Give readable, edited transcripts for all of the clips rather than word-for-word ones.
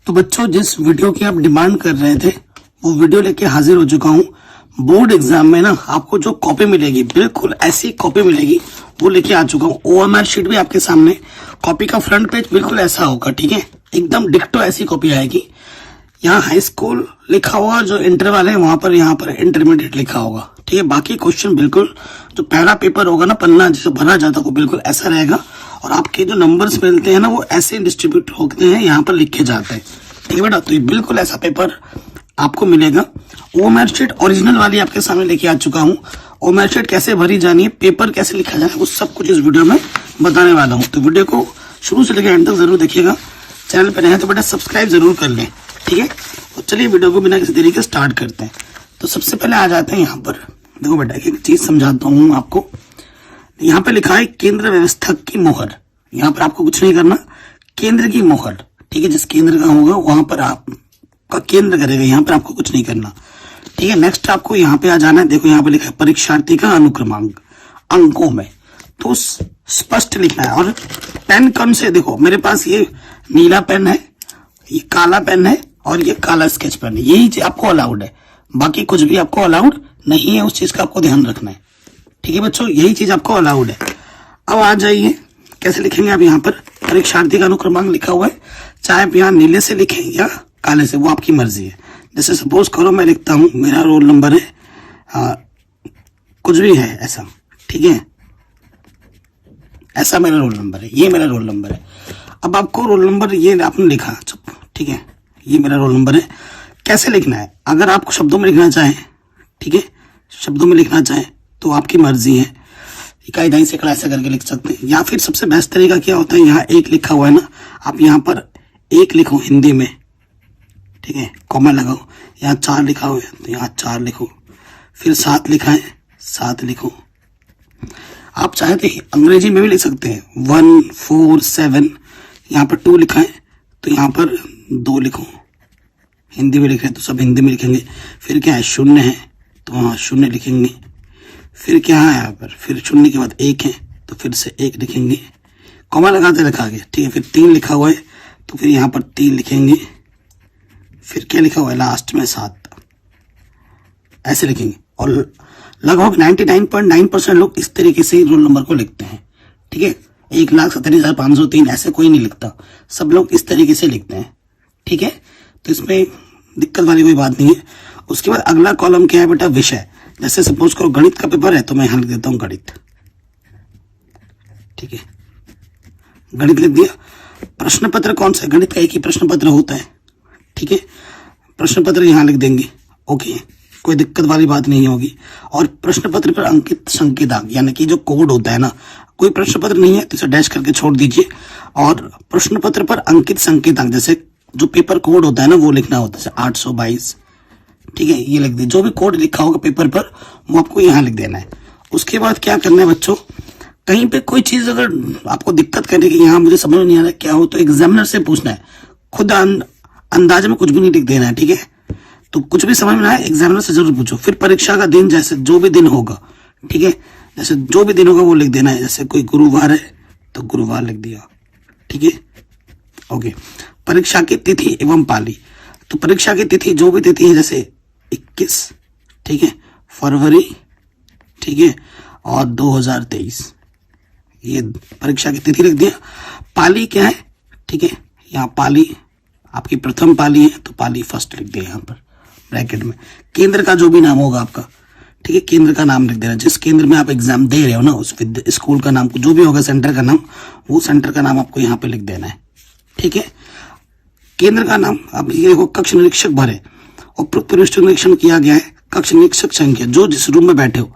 तो बच्चों, जिस वीडियो की आप डिमांड कर रहे थे वो वीडियो लेके हाजिर हो चुका हूँ। बोर्ड एग्जाम में ना आपको जो कॉपी मिलेगी, बिल्कुल ऐसी कॉपी मिलेगी, वो लेके आ चुका हूँ। ओएमआर शीट भी आपके सामने, कॉपी का फ्रंट पेज बिल्कुल ऐसा होगा, ठीक है, एकदम डिक्टो ऐसी कॉपी आएगी। यहाँ हाई स्कूल लिखा होगा, जो इंटर वाले हैं वहां पर यहाँ पर इंटरमीडिएट लिखा होगा, ठीक है। बाकी क्वेश्चन बिल्कुल जो पहला पेपर होगा ना, पन्ना जिसे भरा जाता है, वो बिल्कुल ऐसा रहेगा। और आपके जो नंबर्स मिलते हैं ना, वो ऐसे डिस्ट्रीब्यूट होते हैं, यहाँ पर लिखे जाते हैं, ठीक है बेटा। तो ये बिल्कुल ऐसा पेपर आपको मिलेगा। ओएमआर शीट ओरिजिनल वाली आपके सामने लेके आ चुका हूँ। ओएमआर शीट कैसे भरी जानी है, पेपर कैसे लिखा जाए, वो सब कुछ इस वीडियो में बताने वाला हूँ। तो वीडियो को शुरू से लेकर एंड तक जरूर देखिएगा। चैनल पर नए हैं तो बेटा सब्सक्राइब जरूर कर लें, ठीक है। तो चलिए वीडियो को बिना किसी देरी के स्टार्ट करते हैं। तो सबसे पहले आ जाते हैं यहाँ पर। देखो बेटा, एक चीज समझाता हूँ आपको। यहाँ पे लिखा है केंद्र व्यवस्थक की मोहर। यहाँ पर आपको कुछ नहीं करना, केंद्र की मोहर, ठीक है। जिस केंद्र का होगा वहां पर आपका केंद्र करेगा, यहाँ पर आपको कुछ नहीं करना, ठीक है। नेक्स्ट आपको यहाँ पे आ जाना है। देखो यहाँ पे लिखा है परीक्षार्थी का अनुक्रमांक अंकों में, तो स्पष्ट लिखना है। और पेन कौन से, देखो मेरे पास ये नीला पेन है, ये काला पेन है और ये काला स्केच पेन है, यही चीज आपको अलाउड है। बाकी कुछ भी आपको अलाउड नहीं है, उस चीज का आपको ध्यान रखना है, ठीक है बच्चों, यही चीज आपको अलाउड है। अब आ जाइए, कैसे लिखेंगे आप। यहाँ पर परीक्षार्थी का अनुक्रमांक लिखा हुआ है, चाहे आप यहाँ नीले से लिखें या काले से, वो आपकी मर्जी है। जैसे सपोज करो मैं लिखता हूं मेरा रोल नंबर है कुछ भी है ऐसा, ठीक है, ऐसा मेरा रोल नंबर है, ये मेरा रोल नंबर है। अब आपको रोल नंबर ये आपने लिखा, चुप, ठीक है, ये मेरा रोल नंबर है। कैसे लिखना है, अगर आपको शब्दों में लिखना चाहें, ठीक है, शब्दों में लिखना चाहें तो आपकी मर्जी है, इकाई दाई सैकड़ा ऐसा करके लिख सकते हैं। या फिर सबसे बेस्ट तरीका क्या होता है, यहाँ एक लिखा हुआ है ना, आप यहाँ पर एक लिखो हिंदी में, ठीक है, कॉमा लगाओ। यहाँ 4 लिखा हुआ है तो यहाँ 4 लिखो, फिर 7 लिखा है 7 लिखो। आप चाहे तो अंग्रेजी में भी लिख सकते हैं, 1 4 7। यहाँ पर 2 लिखा है तो यहाँ पर 2 लिखो। हिंदी में लिख रहे हैं तो सब हिंदी में लिखेंगे। फिर क्या है, 0 है तो वहाँ 0 लिखेंगे। फिर क्या है यहाँ पर, फिर 0 के बाद 1 है तो फिर से 1 लिखेंगे, कॉमा लगाते रखा गया, ठीक है। फिर 3 लिखा हुआ है तो फिर यहाँ पर 3 लिखेंगे। फिर क्या लिखा हुआ है लास्ट में 7, ऐसे लिखेंगे। और लगभग 99.9% लोग इस तरीके से रोल नंबर को लिखते हैं, ठीक है। 1,70,503 ऐसे कोई नहीं लिखता, सब लोग इस तरीके से लिखते हैं, ठीक है। तो इसमें दिक्कत वाली कोई बात नहीं है। उसके बाद अगला कॉलम क्या है बेटा, विषय। जैसे सपोज करो गणित का पेपर है तो मैं यहां लिख देता हूं गणित, ठीक है, गणित लिख दिया। प्रश्न पत्र कौन सा है, गणित का एक ही प्रश्न पत्र होता है, ठीक है, प्रश्न पत्र यहां लिख देंगे, ओके, कोई दिक्कत वाली बात नहीं होगी। और प्रश्न पत्र पर अंकित संकेतांक, यानी कि जो कोड होता है ना, कोई प्रश्न पत्र नहीं है तो इसे डैश करके छोड़ दीजिए। और प्रश्न पत्र पर अंकित संकेतांक, जैसे जो पेपर कोड होता है ना, वो लिखना होता है, जैसे 822, ठीक है, ये लिख दीजिए। जो भी कोड लिखा होगा पेपर पर वो आपको यहाँ लिख देना है। उसके बाद क्या करना है बच्चों, कहीं पे कोई चीज अगर आपको दिक्कत करे कि यहाँ मुझे समझ नहीं आ रहा क्या हो, तो एग्जामिनर से पूछना है, खुद अंदाज में कुछ भी नहीं लिख देना है, ठीक है। तो कुछ भी समझ में आए एग्जामिनर से जरूर पूछो। फिर परीक्षा का दिन, जैसे जो भी दिन होगा, ठीक है, जैसे जो भी दिन होगा वो लिख देना है। जैसे कोई गुरुवार है तो गुरुवार लिख दिया, ठीक है, ओके। परीक्षा की तिथि एवं पाली, तो परीक्षा की तिथि जो भी तिथि है, जैसे 21, ठीक है, फरवरी, ठीक है, और 2023, ये परीक्षा की तिथि लिख दिया। पाली क्या है, ठीक है, यहाँ पाली आपकी प्रथम पाली है तो पाली फर्स्ट लिख दिया यहाँ पर ब्रैकेट में। केंद्र का जो भी नाम होगा आपका, ठीक है, केंद्र का नाम लिख देना। जिस केंद्र में आप एग्जाम दे रहे हो ना, उस स्कूल का नाम, जो भी होगा सेंटर का नाम, वो सेंटर का नाम आपको यहाँ पे लिख देना है, ठीक है। केंद्र का नाम, अब ये देखो कक्ष निरीक्षक भरे और पृष्ठ निरीक्षण किया गया है। कक्ष निरीक्षक संख्या, जो जिस रूम में बैठे हो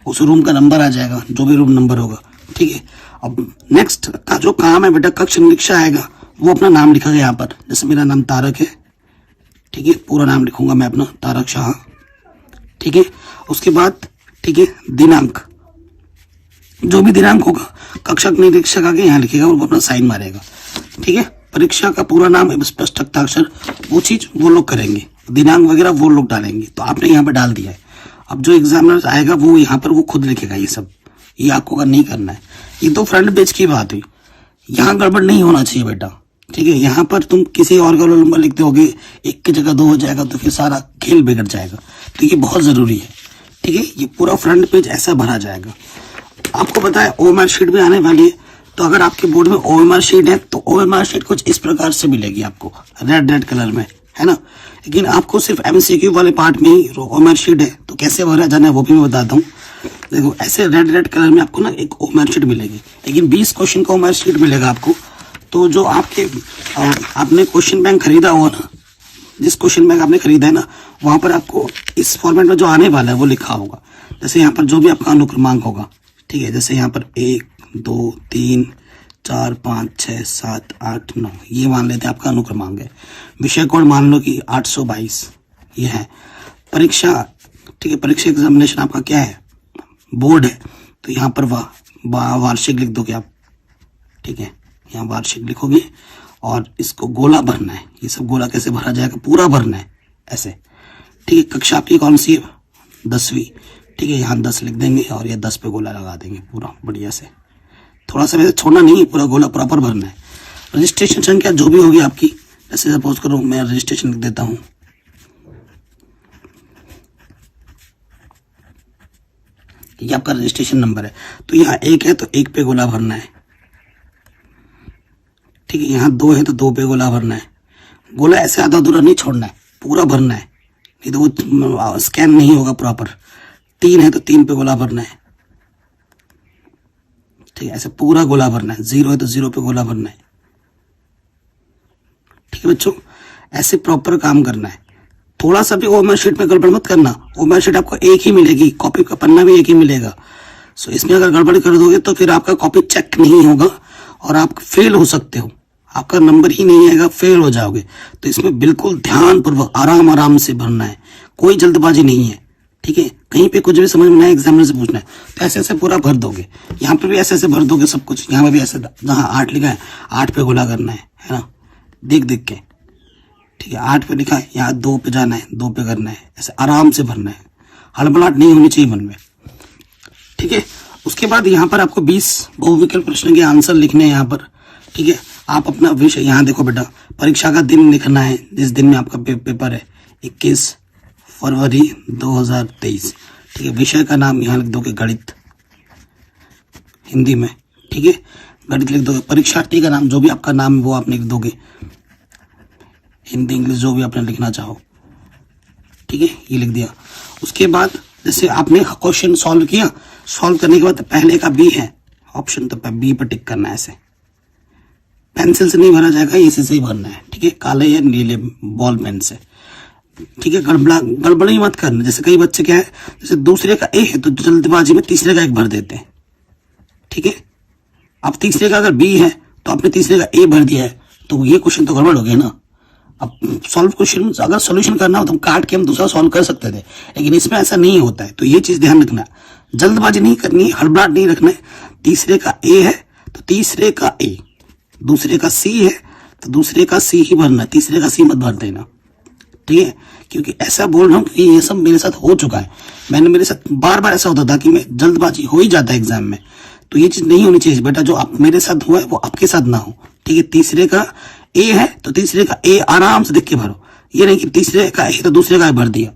उस रूम का नंबर आ जाएगा, जो भी रूम नंबर होगा, ठीक है। अब नेक्स्ट का जो काम है बेटा, कक्ष निरीक्षक आएगा, वो अपना नाम लिखेगा यहाँ पर। जैसे मेरा नाम तारक है, ठीक है, पूरा नाम लिखूंगा मैं अपना, तारक शाह, ठीक है। उसके बाद, ठीक है, दिनांक, जो भी दिनांक होगा कक्षक निरीक्षक आके यहाँ लिखेगा और वो अपना साइन मारेगा, ठीक है। परीक्षा का पूरा नाम है, स्पष्ट हस्ताक्षर, वो चीज वो लोग करेंगे, दिनांक वगैरह वो लोग डालेंगे, तो आपने यहाँ पे डाल दिया है। अब जो एग्जामिनर आएगा वो यहाँ पर वो खुद लिखेगा ये सब, ये आपको नहीं करना है। ये तो फ्रंट पेज की बात हुई, यहाँ गड़बड़ नहीं होना चाहिए बेटा, ठीक है, यहाँ पर तुम किसी और का रोल नंबर लिख दोगे, एक की जगह 2 हो जाएगा, तो फिर सारा खेल बिगड़ जाएगा। तो ये बहुत जरूरी है। ठीक है, ये पूरा फ्रंट पेज ऐसा भरा जाएगा। आपको पता है ओएमआर शीट भी आने वाली है, तो अगर आपके बोर्ड में ओएमआर शीट है तो ओएमआर शीट कुछ इस प्रकार से मिलेगी आपको, रेड कलर में, है ना। लेकिन आपको सिर्फ एमसीक्यू वाले पार्ट में ही ओएमआर शीट है, तो कैसे भरा जाना है वो भी मैं बताता हूँ। देखो ऐसे रेड कलर में आपको ना एक ओएमआर शीट मिलेगी, लेकिन 20 क्वेश्चन का ओएमआर शीट मिलेगा आपको। तो जो आपने क्वेश्चन बैंक खरीदा हुआ ना, जिस क्वेश्चन बैंक आपने खरीदा है ना, वहां पर आपको इस फॉर्मेट में जो आने वाला है वो लिखा होगा। जैसे यहाँ पर जो भी आपका अनुक्रमांक होगा, ठीक है, जैसे यहाँ पर 1 2 3 4 5 6 7 8 9, ये मान लेते हैं आपका अनुक्रमांक है। विषय कोड मान लो कि 822 ये है। परीक्षा, ठीक है, परीक्षा एग्जामिनेशन आपका क्या है, बोर्ड है, तो यहाँ पर वार्षिक लिख दोगे आप। ठीक है, यहाँ वार्षिक लिखोगे और इसको गोला भरना है। ये सब गोला कैसे भरा जाएगा, पूरा भरना है ऐसे। ठीक है, कक्षा आपकी कौन सी है, 10वीं। ठीक है, यहाँ 10 लिख देंगे और ये 10 पे गोला लगा देंगे पूरा बढ़िया से। थोड़ा सा वैसे छोड़ना नहीं है, पूरा गोला प्रॉपर भरना है। रजिस्ट्रेशन संख्या जो भी होगी आपकी, जैसे सपोज करो मैं रजिस्ट्रेशन लिख देता हूँ, ये आपका रजिस्ट्रेशन नंबर है। तो यहाँ 1 है तो 1 पे गोला भरना है। ठीक है, यहाँ 2 है तो 2 पे गोला भरना है। गोला ऐसे आधा अधूरा नहीं छोड़ना है, पूरा भरना है, नहीं तो वो स्कैन नहीं होगा प्रॉपर। 3 है तो 3 पे गोला भरना है। ठीक है, ऐसे पूरा गोला भरना है। 0 है तो 0 पे गोला भरना है। ठीक है बच्चों, ऐसे प्रॉपर काम करना है। थोड़ा सा भी ओएमआर शीट में गड़बड़ मत करना। ओएमआर शीट आपको एक ही मिलेगी, कॉपी का पन्ना भी एक ही मिलेगा। सो इसमें अगर गड़बड़ कर दोगे तो फिर आपका कॉपी चेक नहीं होगा और आप फेल हो सकते हो, आपका नंबर ही नहीं आएगा, फेल हो जाओगे। तो इसमें बिल्कुल ध्यानपूर्वक आराम से भरना है, कोई जल्दबाजी नहीं है। ठीक है, कहीं पे कुछ भी समझ में नहीं एग्जामिनर से पूछना है तो ऐसे पूरा भर दोगे। यहाँ पे भी ऐसे भर दोगे सब कुछ। यहाँ पे भी ऐसे, जहाँ 8 लिखा है 8 पे गोला करना है ना, देख के। ठीक है, 8 पे लिखा है, यहाँ 2 पे जाना है, 2 पे करना है। ऐसे आराम से भरना है, हड़बड़ाहट नहीं होनी चाहिए मन में। ठीक है, उसके बाद यहाँ पर आपको 20 बहुविकल्प प्रश्न के आंसर लिखने हैं यहाँ पर। ठीक है, आप अपना विषय यहाँ देखो बेटा, परीक्षा का दिन लिखना है, जिस दिन में आपका पेपर है, 21 फरवरी 2023। ठीक है, विषय का नाम यहाँ लिख दोगे गणित, हिंदी में। ठीक है, गणित लिख दोगे। परीक्षार्थी का नाम, जो भी आपका नाम है वो आप लिख दोगे, हिंदी इंग्लिश जो भी आपने लिखना चाहो। ठीक है, ये लिख दिया। उसके बाद जैसे आपने क्वेश्चन सॉल्व किया, सॉल्व करने के बाद पहले का बी है ऑप्शन, तो बी पर टिक करना है। ऐसे पेंसिल से नहीं भरा जाएगा, इसी से ही भरना है। ठीक है, काले या नीले बॉल पेन से। ठीक है, गड़बड़ी मत करना। जैसे कई बच्चे क्या है, जैसे दूसरे का ए है तो जल्दबाजी में तीसरे का एक भर देते हैं। ठीक है, अब तीसरे का अगर बी है तो आपने तीसरे का ए भर दिया है, तो ये क्वेश्चन तो गड़बड़ हो गया ना। अब सॉल्व क्वेश्चन अगर सोल्यूशन करना हो तो हम काट के हम दूसरा सॉल्व कर सकते थे, लेकिन इसमें ऐसा नहीं होता है। तो ये चीज ध्यान रखना, जल्दबाजी नहीं करनी, हड़बड़ाहट नहीं रखना है। तीसरे का ए है तो तीसरे का ए, दूसरे का सी है तो दूसरे का सी ही भरना, तीसरे का सी मत भर देना। ठीक है, क्योंकि ऐसा बोल रहा हूँ कि ये सब मेरे साथ हो चुका है। मेरे साथ बार बार ऐसा होता था कि मैं जल्दबाजी हो ही जाता है एग्जाम में। तो ये चीज नहीं होनी चाहिए बेटा, जो आप मेरे साथ हुआ है वो आपके साथ ना हो। ठीक है, तीसरे का ए है तो तीसरे का ए आराम से देख के भरो, ये नहीं कि तीसरे का ए तो दूसरे का ए भर दिया।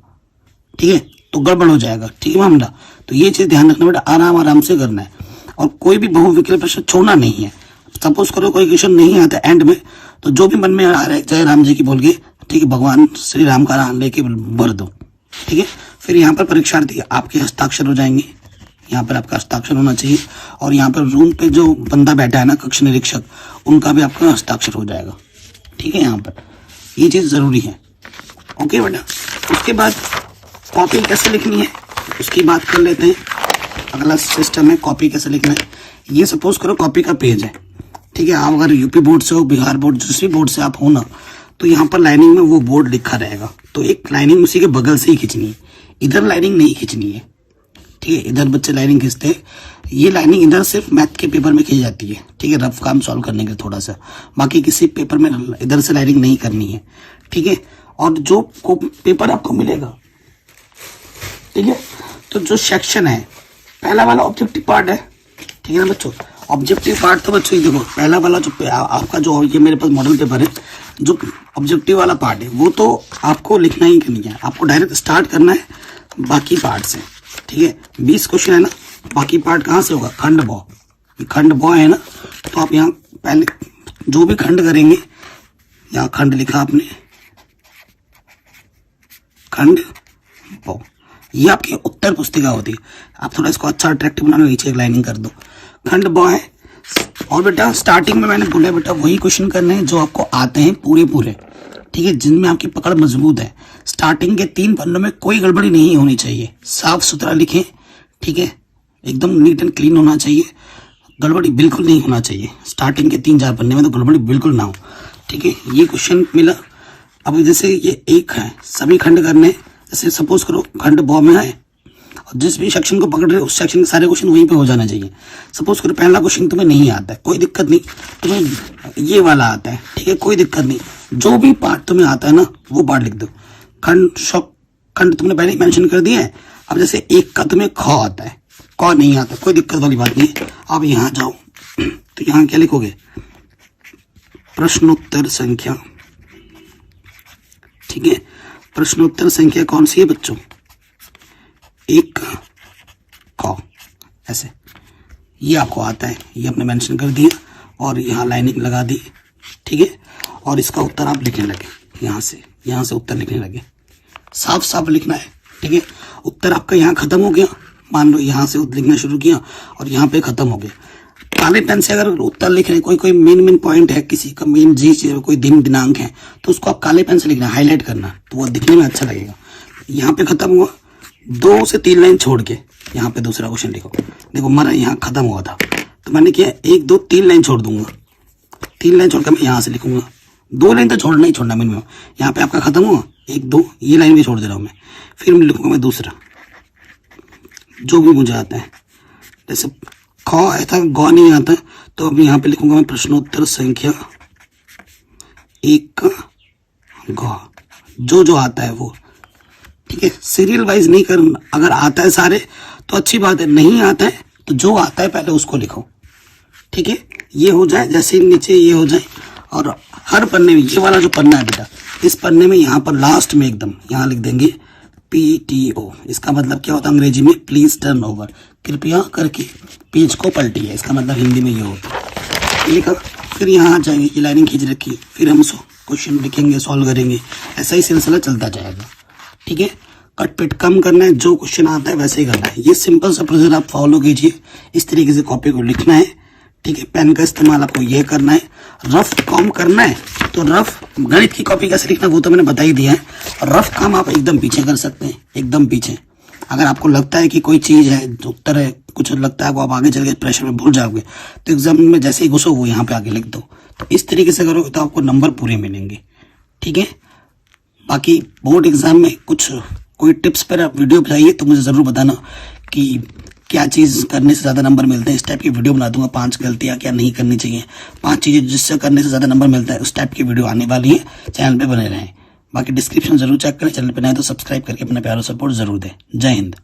ठीक है, तो गड़बड़ हो जाएगा। ठीक है मामला, तो ये चीज ध्यान रखना बेटा, आराम से करना है। और कोई भी बहुविकल्प प्रश्न छोड़ना नहीं है। सपोज करो कोई क्वेश्चन नहीं आता एंड में, तो जो भी मन में आ रहा है जय राम जी की बोल के, ठीक है, भगवान श्री राम का नाम लेके भर दो। ठीक है, फिर यहाँ पर परीक्षार्थी आपके हस्ताक्षर हो जाएंगे, यहाँ पर आपका हस्ताक्षर होना चाहिए। और यहाँ पर रूम पे जो बंदा बैठा है ना, कक्ष निरीक्षक, उनका भी आपका हस्ताक्षर हो जाएगा। ठीक है, यहाँ पर ये चीज जरूरी है। ओके बेटा, उसके बाद कॉपी कैसे लिखनी है उसकी बात कर लेते हैं। अगला सिस्टम है कॉपी कैसे लिखना है। ये सपोज करो कॉपी का पेज है। ठीक है, आप अगर यूपी बोर्ड से हो, बिहार बोर्ड, जिस भी बोर्ड से आप हो ना, तो यहाँ पर लाइनिंग में वो बोर्ड लिखा रहेगा, तो एक लाइनिंग उसी के बगल से ही खींचनी है, इधर लाइनिंग नहीं खींचनी है। ठीक है, इधर बच्चे लाइनिंग खींचते हैं, ये लाइनिंग इधर सिर्फ मैथ के पेपर में खींची जाती है। ठीक है, रफ काम सॉल्व करने के थोड़ा सा, बाकी किसी पेपर में इधर से लाइनिंग नहीं करनी है। ठीक है, और जो पेपर आपको मिलेगा, ठीक है, तो जो सेक्शन है, पहला वाला ऑब्जेक्टिव पार्ट है। ठीक है ना बच्चों, ऑब्जेक्टिव पार्ट तो बच्चों देखो, पहला वाला जो आपका जो ये मेरे पास मॉडल पेपर है, जो ऑब्जेक्टिव वाला पार्ट है वो तो आपको लिखना ही नहीं है, आपको डायरेक्ट स्टार्ट करना है बाकी पार्ट से। ठीक है, 20 क्वेश्चन है ना, बाकी पार्ट कहाँ से होगा, खंड बॉ, खंड बॉ है ना, तो आप यहाँ पहले जो भी खंड करेंगे, यहाँ खंड लिखा आपने, खंड बॉ, ये आपकी उत्तर पुस्तिका होती है। आप थोड़ा इसको अच्छा अट्रैक्टिव बनाना, नीचे एक लाइनिंग कर दो, खंड बॉ है। और बेटा स्टार्टिंग में मैंने बोला बेटा वही क्वेश्चन करने हैं जो आपको आते हैं पूरे पूरे, ठीक है, जिनमें आपकी पकड़ मजबूत है। स्टार्टिंग के 3 पन्नों में कोई गड़बड़ी नहीं होनी चाहिए, साफ सुथरा लिखें, ठीक है, एकदम नीट एंड क्लीन होना चाहिए, गड़बड़ी बिल्कुल नहीं होना चाहिए। स्टार्टिंग के 3-4 पन्ने में तो गड़बड़ी बिल्कुल ना हो। ठीक है, ये क्वेश्चन मिला। अब जैसे ये एक है, सभी खंड करने, जैसे सपोज करो खंड बॉ में है और जिस भी सेक्शन को पकड़ रहे हो उस सेक्शन के सारे क्वेश्चन वहीं पे हो जाना चाहिए। सपोज करो पहला क्वेश्चन तुम्हें नहीं आता है, कोई दिक्कत नहीं, तुम्हें ये वाला आता है, ठीक है, कोई दिक्कत नहीं, जो भी पार्ट तुम्हें आता है ना वो पार्ट लिख दो। खंड तुमने पहले ही मेंशन कर दिया है। अब जैसे एक का तुम्हें ख आता है, क नहीं आता, कोई दिक्कत वाली बात नहीं। अब यहाँ जाओ तो यहाँ क्या लिखोगे, प्रश्नोत्तर संख्या, ठीक है, प्रश्नोत्तर संख्या कौन सी है बच्चों, 1 क, ऐसे ये आपको आता है, ये आपने मेंशन कर दिया और यहाँ लाइनिंग लगा दी, ठीक है। और इसका उत्तर आप लिखने लगे, यहाँ से उत्तर लिखने लगे, साफ साफ लिखना है, ठीक है। उत्तर आपका यहाँ खत्म हो गया, मान लो यहाँ से लिखना शुरू किया और यहाँ पे खत्म हो गया। काले पेन से अगर उत्तर लिख रहे हैं, कोई मेन पॉइंट है, किसी का मेन चीज, कोई दिन दिनांक है, तो उसको आप काले पेन से लिखना, हाईलाइट करना, तो वो दिखने में अच्छा लगेगा। यहाँ पे खत्म हुआ, 2 से 3 लाइन छोड़ के यहाँ पे दूसरा क्वेश्चन लिखो। देखो हमारा यहाँ खत्म हुआ था तो मैंने किया 1 2 3 लाइन छोड़ दूंगा, 3 लाइन छोड़कर मैं यहाँ से लिखूंगा, 2 लाइन तो छोड़ना ही छोड़ना मिनिमम। यहाँ पे आपका खत्म हुआ, 1 2 ये लाइन भी छोड़ दे रहा हूँ मैं, फिर मैं लिखूंगा मैं दूसरा जो भी मुझे आता है। जैसे ख ऐसा ग नहीं आता तो अब यहाँ पे लिखूंगा मैं प्रश्नोत्तर संख्या 1 ग, जो आता है वो, ठीक है, सीरियल वाइज नहीं करना। अगर आता है सारे तो अच्छी बात है, नहीं आता है तो जो आता है पहले उसको लिखो, ठीक है। ये हो जाए, जैसे नीचे ये हो जाए, और हर पन्ने में, ये वाला जो पन्ना है बेटा, इस पन्ने में यहाँ पर लास्ट में एकदम यहाँ लिख देंगे PTO। इसका मतलब क्या होता है अंग्रेजी में, प्लीज टर्न ओवर, कृपया करके पेज को पलटिए, इसका मतलब हिंदी में ये होता है। लिखा, फिर यहाँ आ जाएंगे, ये लाइनिंग खींच रखी, फिर हम क्वेश्चन लिखेंगे, सॉल्व करेंगे, ऐसा ही सिलसिला चलता जाएगा, ठीक है। कट पिट कम करना है, जो क्वेश्चन आता है वैसे ही करना है। ये सिंपल सा प्रोसीजर आप फॉलो कीजिए, इस तरीके से कॉपी को लिखना है, ठीक है। पेन का इस्तेमाल आपको ये करना है, रफ काम करना है तो रफ, गणित की कॉपी कैसे लिखना वो तो मैंने बता ही दिया है। और रफ काम आप एकदम पीछे कर सकते हैं, एकदम पीछे। अगर आपको लगता है कि कोई चीज है, उत्तर है, कुछ लगता है आप आगे चल के प्रेशर में भूल जाओगे तो एग्जाम में जैसे ही घुसो वो यहाँ पे आगे लिख दो। तो इस तरीके से करोगे तो आपको नंबर पूरे मिलेंगे, ठीक है। बाकी बोर्ड एग्जाम में कुछ कोई टिप्स पर आप वीडियो बनाइए तो मुझे जरूर बताना कि क्या चीज करने से ज्यादा नंबर मिलते हैं। इस टाइप की वीडियो बना दूंगा, 5 गलतियां क्या नहीं करनी चाहिए, 5 चीजें जिससे करने से ज्यादा नंबर मिलता है, उस टाइप की वीडियो आने वाली है। चैनल पे बने रहें। बाकी डिस्क्रिप्शन जरूर चेक करें, चैनल पे नए तो सब्सक्राइब करके अपना प्यारा सपोर्ट जरूर दें। जय हिंद।